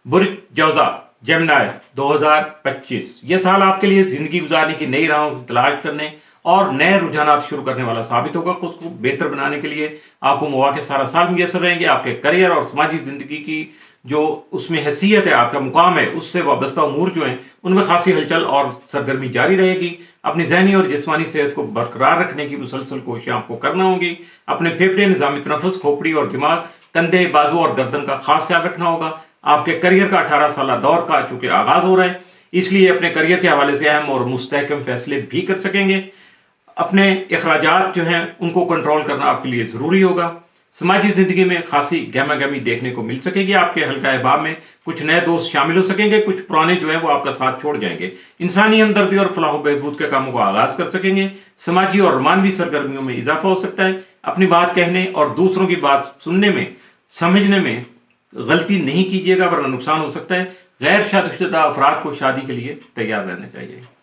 برج جوزا جیمنائی 2025 یہ سال آپ کے لیے زندگی گزارنے کی نئی راہوں کی تلاش کرنے اور نئے رجحانات شروع کرنے والا ثابت ہوگا۔ اس کو بہتر بنانے کے لیے آپ کو مواقع سارا سال میسر رہیں گے۔ آپ کے کریئر اور سماجی زندگی کی جو اس میں حیثیت ہے، آپ کا مقام ہے، اس سے وابستہ امور جو ہیں ان میں خاصی ہلچل اور سرگرمی جاری رہے گی۔ اپنی ذہنی اور جسمانی صحت کو برقرار رکھنے کی مسلسل کوششیں آپ کو کرنا ہوں گی۔ اپنے پھیپھڑے، نظام تنفس، کھوپڑی اور دماغ، کندھے، بازو اور گردن کا خاص خیال رکھنا ہوگا۔ آپ کے کریئر کا 18 سالہ دور کا چونکہ آغاز ہو رہا ہے، اس لیے اپنے کریئر کے حوالے سے اہم اور مستحکم فیصلے بھی کر سکیں گے۔ اپنے اخراجات جو ہیں ان کو کنٹرول کرنا آپ کے لیے ضروری ہوگا۔ سماجی زندگی میں خاصی گہما گہمی دیکھنے کو مل سکے گی۔ آپ کے حلقہ احباب میں کچھ نئے دوست شامل ہو سکیں گے، کچھ پرانے جو ہیں وہ آپ کا ساتھ چھوڑ جائیں گے۔ انسانی ہمدردی اور فلاح و بہبود کے کاموں کو آغاز کر سکیں گے۔ سماجی اور رومانوی سرگرمیوں میں اضافہ ہو سکتا ہے۔ اپنی بات کہنے اور دوسروں کی بات سننے میں، سمجھنے میں غلطی نہیں کیجیے گا ورنہ نقصان ہو سکتا ہے۔ غیر شادی شدہ افراد کو شادی کے لیے تیار رہنا چاہیے۔